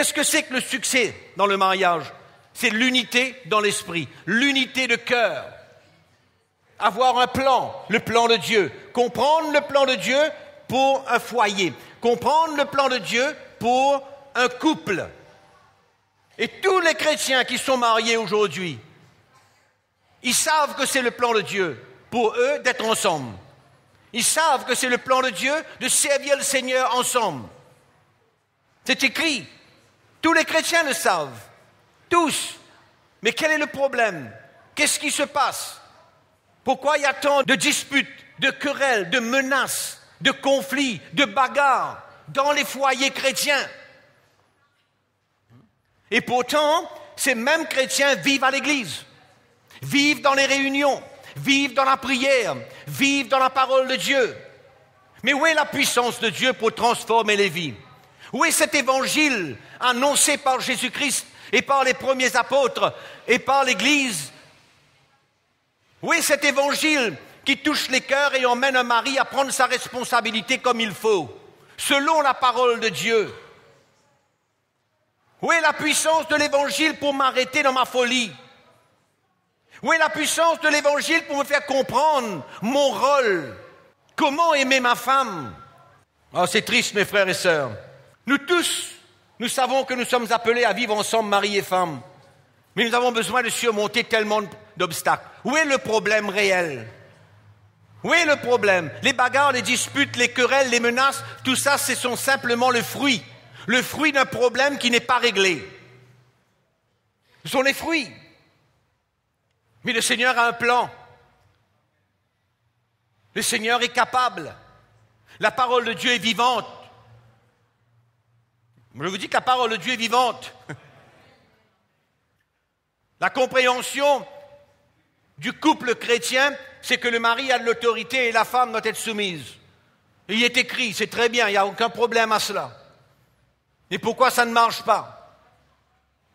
Qu'est-ce que c'est que le succès dans le mariage? C'est l'unité dans l'esprit, l'unité de cœur. Avoir un plan, le plan de Dieu. Comprendre le plan de Dieu pour un foyer. Comprendre le plan de Dieu pour un couple. Et tous les chrétiens qui sont mariés aujourd'hui, ils savent que c'est le plan de Dieu pour eux d'être ensemble. Ils savent que c'est le plan de Dieu de servir le Seigneur ensemble. C'est écrit. Tous les chrétiens le savent. Tous. Mais quel est le problème? Qu'est-ce qui se passe? Pourquoi il y a tant de disputes, de querelles, de menaces, de conflits, de bagarres dans les foyers chrétiens? Et pourtant, ces mêmes chrétiens vivent à l'église, vivent dans les réunions, vivent dans la prière, vivent dans la parole de Dieu. Mais où est la puissance de Dieu pour transformer les vies? Où est cet évangile annoncé par Jésus-Christ et par les premiers apôtres et par l'Église? Où est cet évangile qui touche les cœurs et emmène un mari à prendre sa responsabilité comme il faut, selon la parole de Dieu? Où est la puissance de l'évangile pour m'arrêter dans ma folie? Où est la puissance de l'évangile pour me faire comprendre mon rôle? Comment aimer ma femme? Oh, c'est triste, mes frères et sœurs. Nous tous, nous savons que nous sommes appelés à vivre ensemble, mari et femme. Mais nous avons besoin de surmonter tellement d'obstacles. Où est le problème réel? Où est le problème? Les bagarres, les disputes, les querelles, les menaces, tout ça, ce sont simplement le fruit d'un problème qui n'est pas réglé. Ce sont les fruits. Mais le Seigneur a un plan. Le Seigneur est capable. La parole de Dieu est vivante. Je vous dis que la parole de Dieu est vivante. La compréhension du couple chrétien, c'est que le mari a de l'autorité et la femme doit être soumise. Il est écrit, c'est très bien, il n'y a aucun problème à cela. Et pourquoi ça ne marche pas?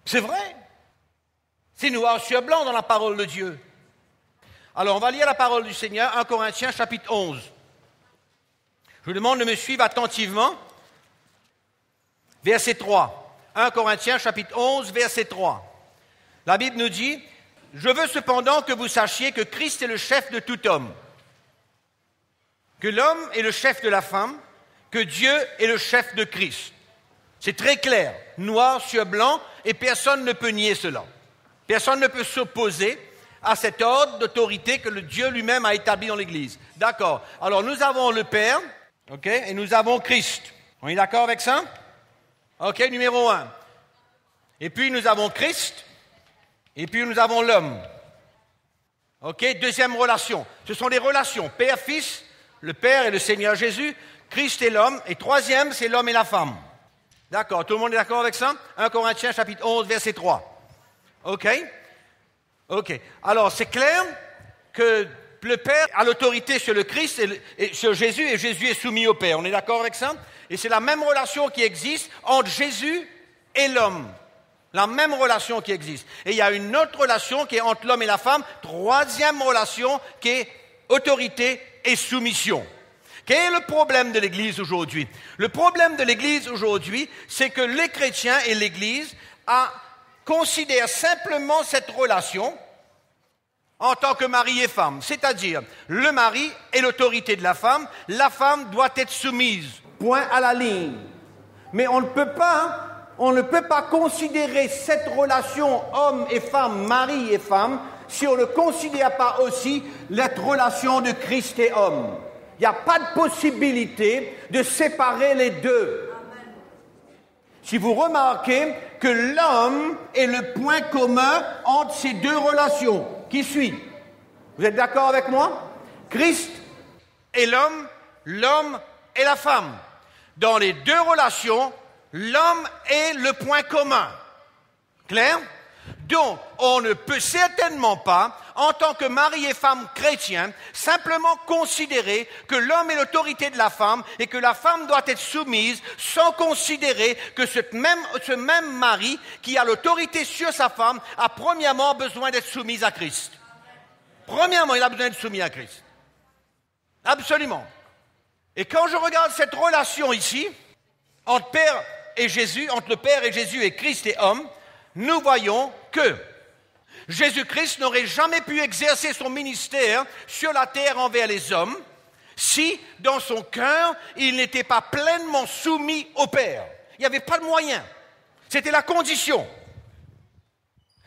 C'est vrai. C'est noir sur blanc dans la parole de Dieu. Alors, on va lire la parole du Seigneur, 1 Corinthiens, chapitre 11. Je vous demande de me suivre attentivement. Verset 3. 1 Corinthiens, chapitre 11, verset 3. La Bible nous dit, « Je veux cependant que vous sachiez que Christ est le chef de tout homme, que l'homme est le chef de la femme, que Dieu est le chef de Christ. » C'est très clair, noir sur blanc, et personne ne peut nier cela. Personne ne peut s'opposer à cet ordre d'autorité que le Dieu lui-même a établi dans l'Église. D'accord. Alors, nous avons le Père, ok, et nous avons Christ. On est d'accord avec ça? Ok, numéro 1. Et puis, nous avons Christ, et puis nous avons l'homme. Ok, deuxième relation. Ce sont les relations Père-Fils, le Père et le Seigneur Jésus, Christ et l'homme, et troisième, c'est l'homme et la femme. D'accord, tout le monde est d'accord avec ça? 1 Corinthiens, chapitre 11, verset 3. OK? OK. Alors, c'est clair que le Père a l'autorité sur le Christ et sur Jésus, et Jésus est soumis au Père. On est d'accord avec ça? Et c'est la même relation qui existe entre Jésus et l'homme. La même relation qui existe. Et il y a une autre relation qui est entre l'homme et la femme, troisième relation qui est autorité et soumission. Quel est le problème de l'Église aujourd'hui? Le problème de l'Église aujourd'hui, c'est que les chrétiens et l'Église considèrent simplement cette relation en tant que mari et femme. C'est-à-dire, le mari est l'autorité de la femme doit être soumise. Point à la ligne. Mais on ne peut pas considérer cette relation homme et femme, mari et femme, si on ne considère pas aussi la relation de Christ et homme. Il n'y a pas de possibilité de séparer les deux. Si vous remarquez que l'homme est le point commun entre ces deux relations, qui suit? Vous êtes d'accord avec moi? Christ et l'homme et la femme. Dans les deux relations, l'homme est le point commun. Clair? Donc, on ne peut certainement pas, en tant que mari et femme chrétiens, simplement considérer que l'homme est l'autorité de la femme et que la femme doit être soumise, sans considérer que ce même mari qui a l'autorité sur sa femme a premièrement besoin d'être soumis à Christ. Premièrement, il a besoin d'être soumis à Christ. Absolument. Et quand je regarde cette relation ici, entre Père et Jésus, entre le Père et Jésus et Christ et homme, nous voyons que Jésus-Christ n'aurait jamais pu exercer son ministère sur la terre envers les hommes si, dans son cœur, il n'était pas pleinement soumis au Père. Il n'y avait pas de moyen. C'était la condition.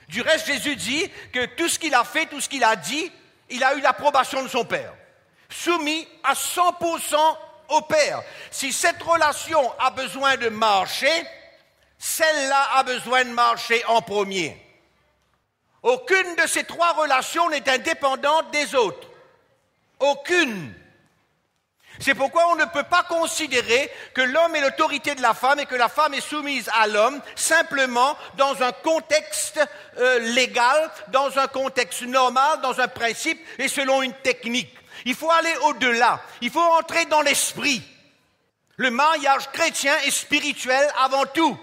Du reste, Jésus dit que tout ce qu'il a fait, tout ce qu'il a dit, il a eu l'approbation de son Père. Soumis à 100% au Père. Si cette relation a besoin de marcher, celle-là a besoin de marcher en premier. Aucune de ces trois relations n'est indépendante des autres. Aucune. C'est pourquoi on ne peut pas considérer que l'homme est l'autorité de la femme et que la femme est soumise à l'homme simplement dans un contexte légal, dans un contexte normal, dans un principe et selon une technique. Il faut aller au-delà. Il faut entrer dans l'esprit. Le mariage chrétien est spirituel avant tout.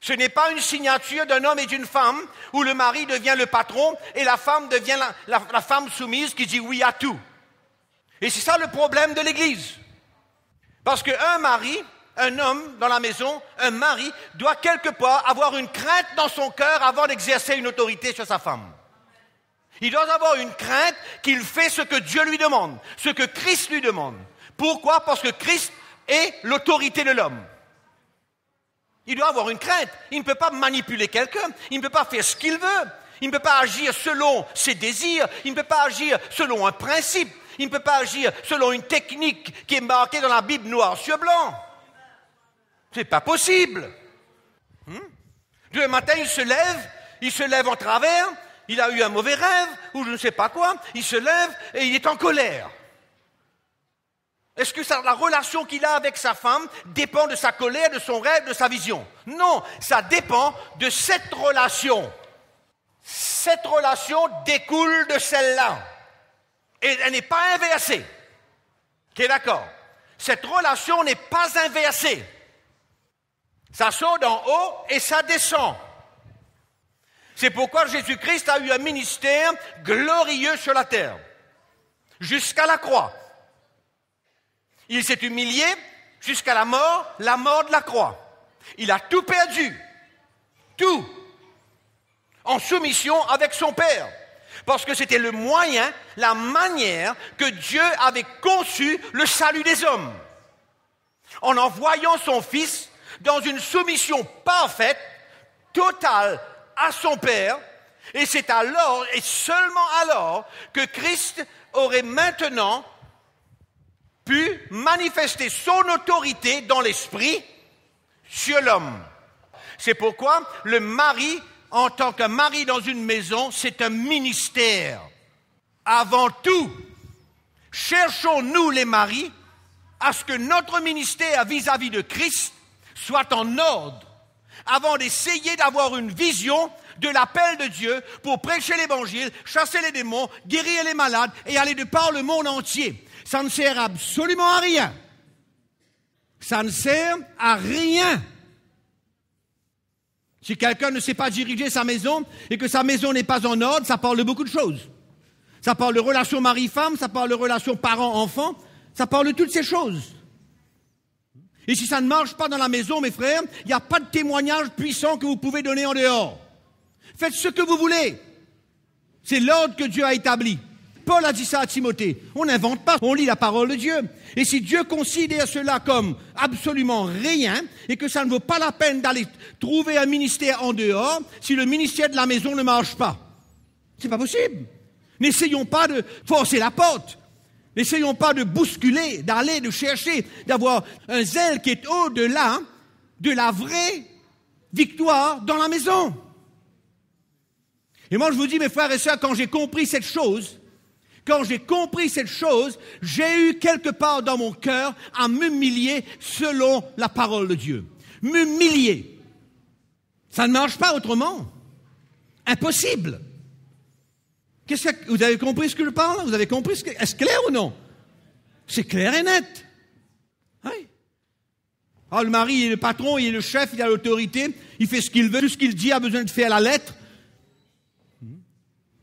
Ce n'est pas une signature d'un homme et d'une femme où le mari devient le patron et la femme devient la femme soumise qui dit oui à tout. Et c'est ça le problème de l'Église. Parce qu'un mari, un homme dans la maison, un mari, doit quelque part avoir une crainte dans son cœur avant d'exercer une autorité sur sa femme. Il doit avoir une crainte qu'il fait ce que Dieu lui demande, ce que Christ lui demande. Pourquoi? Parce que Christ est l'autorité de l'homme. Il doit avoir une crainte. Il ne peut pas manipuler quelqu'un. Il ne peut pas faire ce qu'il veut. Il ne peut pas agir selon ses désirs. Il ne peut pas agir selon un principe. Il ne peut pas agir selon une technique qui est marquée dans la Bible noir sur blanc. C'est pas possible. Demain matin, il se lève en travers, il a eu un mauvais rêve, ou je ne sais pas quoi, il se lève et il est en colère. Est-ce que la relation qu'il a avec sa femme dépend de sa colère, de son rêve, de sa vision? Non, ça dépend de cette relation. Cette relation découle de celle-là. Et elle n'est pas inversée. Ok, d'accord? Cette relation n'est pas inversée. Ça sort d'en haut et ça descend. C'est pourquoi Jésus-Christ a eu un ministère glorieux sur la terre, jusqu'à la croix. Il s'est humilié jusqu'à la mort de la croix. Il a tout perdu, tout, en soumission avec son Père. Parce que c'était le moyen, la manière que Dieu avait conçu le salut des hommes. En envoyant son Fils dans une soumission parfaite, totale à son Père, et c'est alors, et seulement alors, que Christ aurait maintenant pu manifester son autorité dans l'esprit sur l'homme. C'est pourquoi le mari, en tant que mari dans une maison, c'est un ministère. Avant tout, cherchons-nous les maris à ce que notre ministère vis-à-vis de Christ soit en ordre, avant d'essayer d'avoir une vision de l'appel de Dieu pour prêcher l'Évangile, chasser les démons, guérir les malades et aller de par le monde entier. Ça ne sert absolument à rien. Ça ne sert à rien. Si quelqu'un ne sait pas diriger sa maison et que sa maison n'est pas en ordre, ça parle de beaucoup de choses. Ça parle de relations mari-femme, ça parle de relations parents-enfants, ça parle de toutes ces choses. Et si ça ne marche pas dans la maison, mes frères, il n'y a pas de témoignage puissant que vous pouvez donner en dehors. Faites ce que vous voulez. C'est l'ordre que Dieu a établi. Paul a dit ça à Timothée. On n'invente pas, on lit la parole de Dieu. Et si Dieu considère cela comme absolument rien, et que ça ne vaut pas la peine d'aller trouver un ministère en dehors, si le ministère de la maison ne marche pas, c'est pas possible. N'essayons pas de forcer la porte. N'essayons pas de bousculer, d'aller, de chercher, d'avoir un zèle qui est au-delà de la vraie victoire dans la maison. Et moi, je vous dis, mes frères et sœurs, quand j'ai compris cette chose, j'ai eu quelque part dans mon cœur à m'humilier selon la parole de Dieu. M'humilier. Ça ne marche pas autrement. Impossible. Vous avez compris ce que je parle? Vous avez compris est-ce clair ou non? C'est clair et net. Oui. Alors le mari, il est le patron, il est le chef, il a l'autorité, il fait ce qu'il veut, tout ce qu'il dit a besoin de faire à la lettre.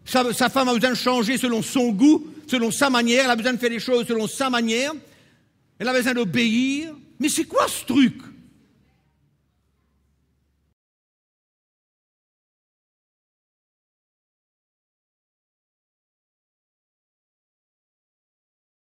Sa femme a besoin de changer selon son goût, selon sa manière, elle a besoin de faire les choses selon sa manière, elle a besoin d'obéir. Mais c'est quoi ce truc?